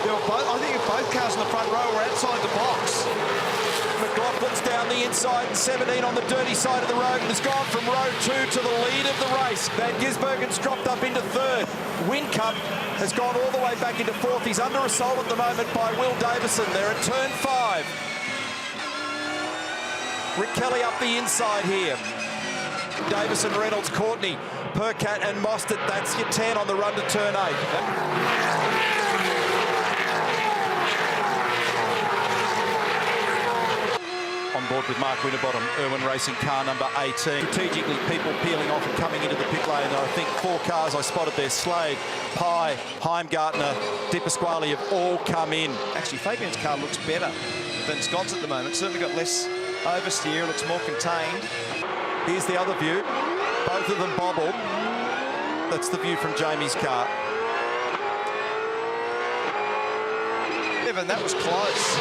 I think both cars in the front row were outside the box. McLaughlin's down the inside, and 17 on the dirty side of the road, and has gone from row 2 to the lead of the race. Van Gisbergen's dropped up into 3rd. Whincup has gone all the way back into 4th. He's under assault at the moment by Will Davison. They're at turn 5. Rick Kelly up the inside here. Davison, Reynolds, Courtney, Percat and Mostert. That's your 10 on the run to turn 8. On board with Mark Winterbottom, Irwin Racing car number 18. Strategically, people peeling off and coming into the pit lane. I think 4 cars I spotted there. Slade, Pye, Heimgartner, Di Pasquale have all come in. Actually, Fabian's car looks better than Scott's at the moment. Certainly got less oversteer, looks more contained. Here's the other view. Both of them bobbled. That's the view from Jamie's car. Evan, that was close.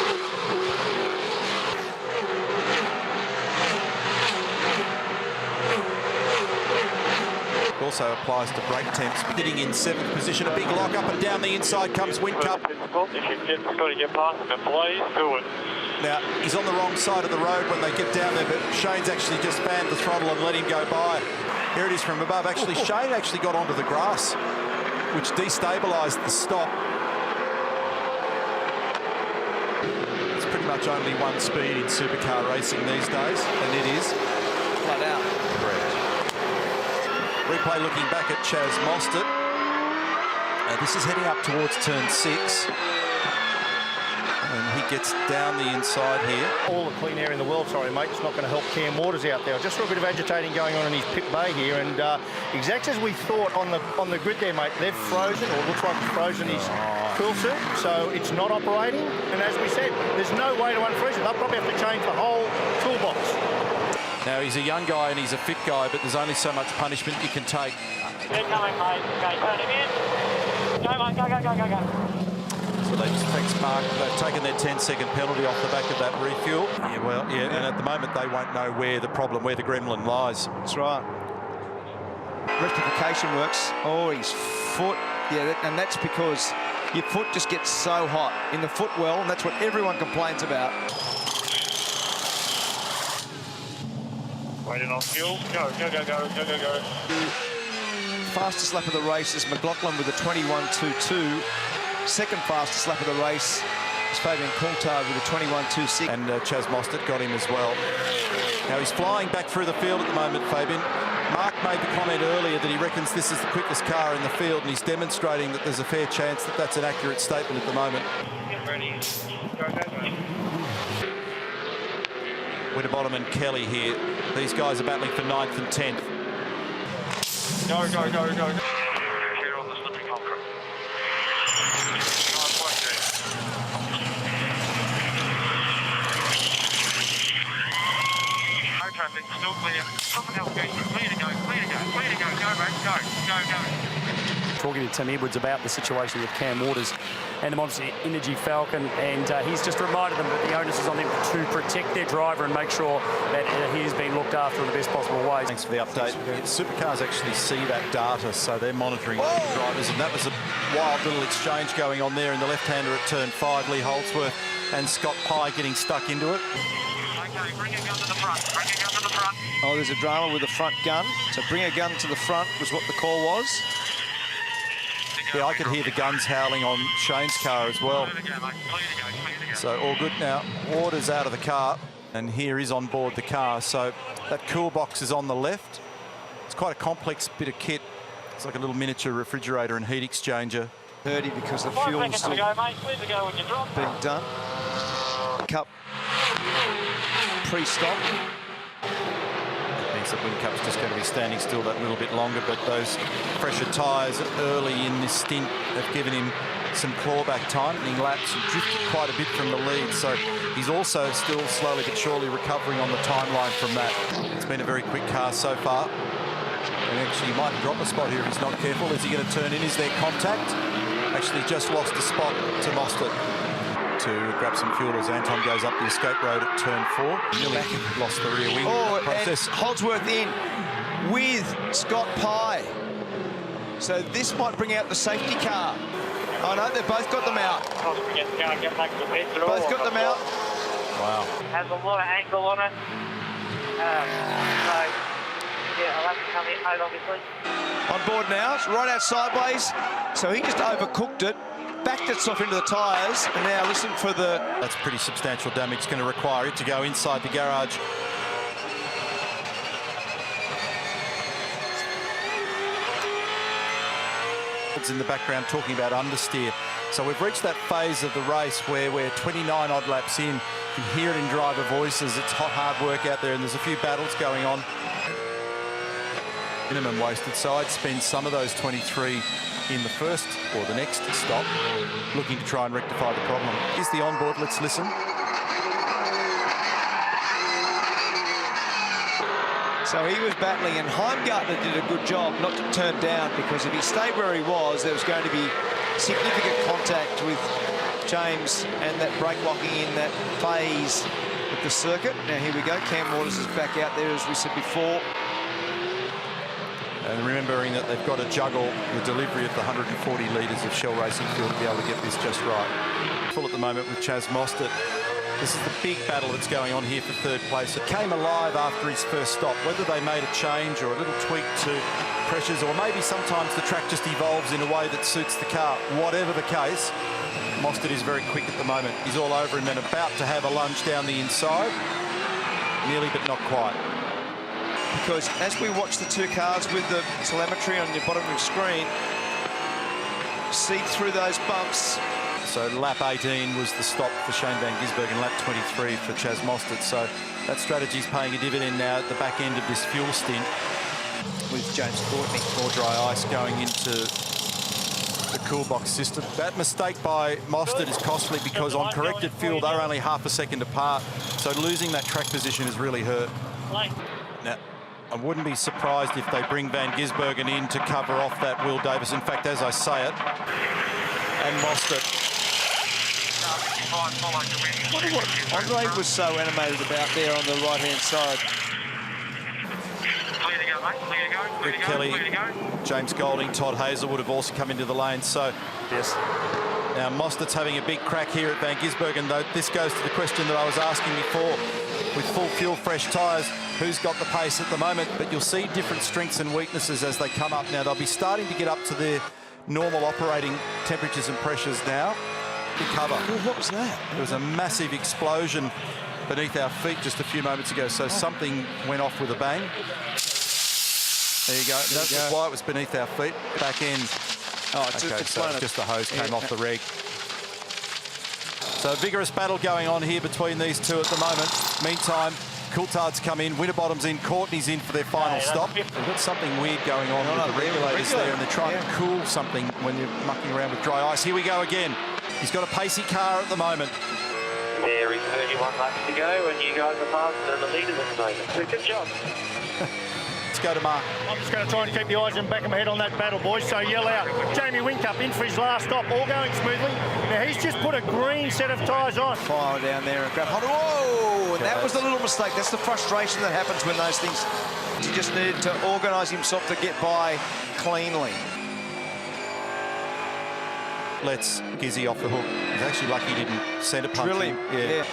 Also applies to brake temps. Sitting in 7th position, a big lock up and down the inside comes Whincup. If you got to get past him, please do it. Now, he's on the wrong side of the road when they get down there, but Shane's actually just fanned the throttle and let him go by. Here it is from above. Actually, Shane actually got onto the grass, which destabilised the stop. It's pretty much only one speed in supercar racing these days, and it is Flat out. correct. Replay looking back at Chaz Mostert. This is heading up towards turn 6. And he gets down the inside here. All the clean air in the world, sorry, mate. It's not going to help Cam Waters out there. Just a bit of agitating going on in his pit bay here. And exactly as we thought on the grid there, mate, they've frozen, or looks like it's frozen his cool suit. So it's not operating. And as we said, there's no way to unfreeze it. They'll probably have to change the whole toolbox. Now, he's a young guy and he's a fit guy, but there's only so much punishment you can take. They're coming, mate. Okay, turn him in. Go, mate, go, go, go, go, go. So they just fixed Mark. They've taken their 10-second penalty off the back of that refuel. Yeah, well, yeah, and at the moment they won't know where the problem, where the gremlin lies. That's right. Rectification works. Oh, his foot. Yeah, and that's because your foot just gets so hot in the footwell, and that's what everyone complains about. Waiting on fuel. Go, go, go, go, go, go, go. Fastest lap of the race is McLaughlin with a 21.22. Second fastest lap of the race is Fabian Coulthard with a 21.26. And Chaz Mostert got him as well. Now he's flying back through the field at the moment, Fabian. Mark made the comment earlier that he reckons this is the quickest car in the field, and he's demonstrating that there's a fair chance that that's an accurate statement at the moment. Get ready. Go, go, go. Winterbottom and Kelly here. These guys are battling for 9th and 10th. Go, go, go, go, go. Here on the slipping concrete. Nice work, Jay. No traffic, still clear. Something else, clear to go, clear to go, clear to go. Go, mate, go, go, go. Talking to Tim Edwards about the situation with Cam Waters and the Monster Energy Falcon, and he's just reminded them that the onus is on them to protect their driver and make sure that he is being looked after in the best possible way. Thanks for the update. Supercars actually see that data, so they're monitoring the drivers, and that was a wild little exchange going on there in the left-hander at turn 5. Lee Holdsworth and Scott Pye getting stuck into it. Okay, bring a gun to the front, bring a gun to the front. Oh, there's a drama with the front gun. So bring a gun to the front was what the call was. Yeah, I could hear the guns howling on Shane's car as well. So all good now. Waters out of the car, and here is on board the car. So that cool box is on the left. It's quite a complex bit of kit. It's like a little miniature refrigerator and heat exchanger. 30 because the fuel is still being done. Cup pre-stop. Means that Whincup's just going to be standing still that little bit longer, but those fresher tyres early in this stint have given him some clawback time. He laps and drifted quite a bit from the lead, so he's also still slowly but surely recovering on the timeline from that. It's been a very quick car so far. And actually, he might drop a spot here if he's not careful. Is he going to turn in? Is there contact? Actually, just lost a spot to Mostert to grab some fuel as Anton goes up the escape road at turn 4. Nearly lost the rear wing process. And Holdsworth in with Scott Pye. So this might bring out the safety car. Oh no, they've both got them out. Get back to the pit. Both got them out. Wow. Has a lot of angle on it. So, yeah, I'll have to come in out, obviously. On board now, it's right out sideways. So he just overcooked it, backed itself into the tyres, and now listen for the... That's pretty substantial damage. It's going to require it to go inside the garage. In the background talking about understeer. So we've reached that phase of the race where we're 29 odd laps in. You can hear it in driver voices. It's hard work out there, and there's a few battles going on. Minimum wasted, so I'd spend some of those 23 in the first or the next stop looking to try and rectify the problem. Here's the onboard, let's listen. So he was battling, and Heimgartner did a good job not to turn down, because if he stayed where he was, there was going to be significant contact with James and that brake locking in that phase of the circuit. Now here we go, Cam Waters is back out there, as we said before. And remembering that they've got to juggle the delivery of the 140 litres of Shell Racing fuel to be able to get this just right. Full at the moment with Chaz Mostert. This is the big battle that's going on here for third place. It came alive after his first stop. Whether they made a change or a little tweak to pressures, or maybe sometimes the track just evolves in a way that suits the car. Whatever the case, Mostert is very quick at the moment. He's all over him and about to have a lunge down the inside. Nearly, but not quite. Because as we watch the two cars with the telemetry on your bottom of the screen, see through those bumps. So lap 18 was the stop for Shane Van Gisbergen, lap 23 for Chaz Mostert. So that strategy's paying a dividend now at the back end of this fuel stint. With James Courtney, more dry ice going into the cool box system. That mistake by Mostert is costly, because on corrected fuel they're only half a second apart. So losing that track position has really hurt. Now, I wouldn't be surprised if they bring Van Gisbergen in to cover off that Will Davis. In fact, as I say it, and Mostert. I wonder what Andre was so animated about there on the right-hand side. Clear to go, mate. Clear to go. Clear Rick to go. Kelly, Clear to go. James Golding, Todd Hazelwood have also come into the lane. So Yes. now Mostert's having a big crack here at Van Gisbergen, though. This goes to the question that I was asking before. With full fuel, fresh tyres, who's got the pace at the moment? But you'll see different strengths and weaknesses as they come up now. They'll be starting to get up to their normal operating temperatures and pressures now. Recover. Well, what was that? There was a massive explosion beneath our feet just a few moments ago, so something went off with a bang. There you go. That's why it was beneath our feet. Back end. Oh, it's Okay, so blown just the hose came off the reg. So a vigorous battle going on here between these two at the moment. Meantime, Coulthard's come in, Winterbottom's in, Courtney's in for their final stop. They've got something weird going on with the regulators there, and they're trying to cool something when you're mucking around with dry ice. Here we go again. He's got a pacey car at the moment. There is 31 laps to go, and you guys are faster than the leaders at the moment. So good job. Let's go to Mark. I'm just going to try and keep the eyes in the back of my head on that battle, boys. So yell out. Jamie Whincup in for his last stop, all going smoothly. Now he's just put a green set of tyres on. Fire down there and grab hold. Whoa! And that was the little mistake. That's the frustration that happens when those things. He just needed to organise himself to get by cleanly. Lets Gizzy off the hook. He's actually lucky he didn't centre punch Really? him. Yeah.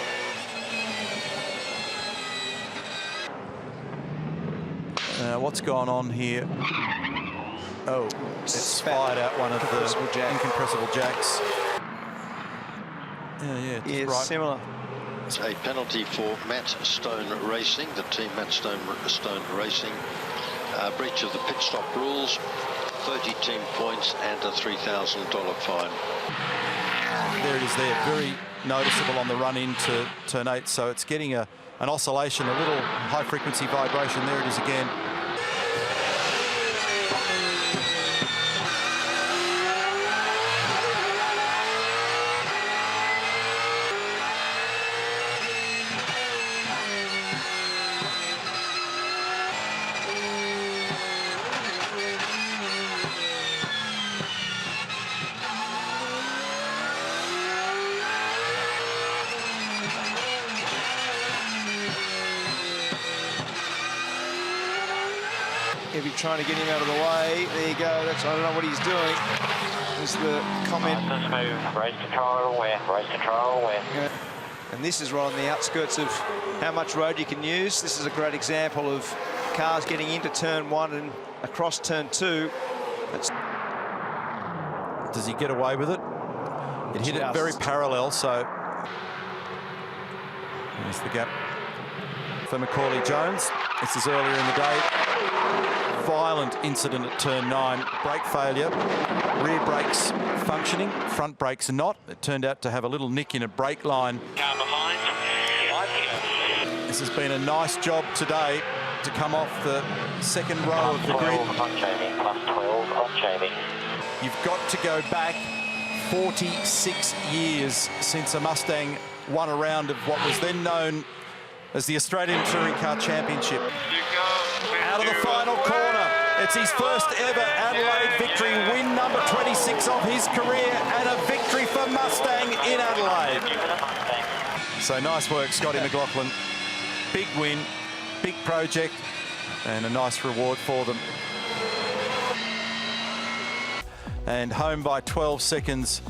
What's gone on here? Oh, it's fired out one of the incompressible jacks. Yeah, Yeah, right. similar. It's a penalty for Matt Stone Racing, the team Matt Stone Racing. Breach of the pit stop rules, 30 team points and a $3,000 fine. There it is there, very noticeable on the run into turn 8, so it's getting an oscillation, a little high frequency vibration. There it is again. He'll be trying to get him out of the way. There you go. That's, I don't know what he's doing. There's the comment. Move. Race control aware. Race control aware. Yeah. And this is right on the outskirts of how much road you can use. This is a great example of cars getting into turn 1 and across turn 2. Does he get away with it? It hit it very parallel, so there's the gap for Macaulay Jones. This is earlier in the day. Violent incident at turn 9. Brake failure. Rear brakes functioning, front brakes are not. It turned out to have a little nick in a brake line. Car behind. This has been a nice job today to come off the second row of the grid. On Jamie. +12 on Jamie. You've got to go back 46 years since a Mustang won a round of what was then known as the Australian Touring Car Championship. Out of the final corner, it's his first ever Adelaide victory, win number 26 of his career, and a victory for Mustang in Adelaide. So nice work, Scotty McLaughlin. Big win, big project, and a nice reward for them. And home by 12 seconds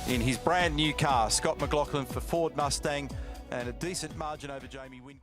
in his brand new car, Scott McLaughlin for Ford Mustang, and a decent margin over Jamie Wynn.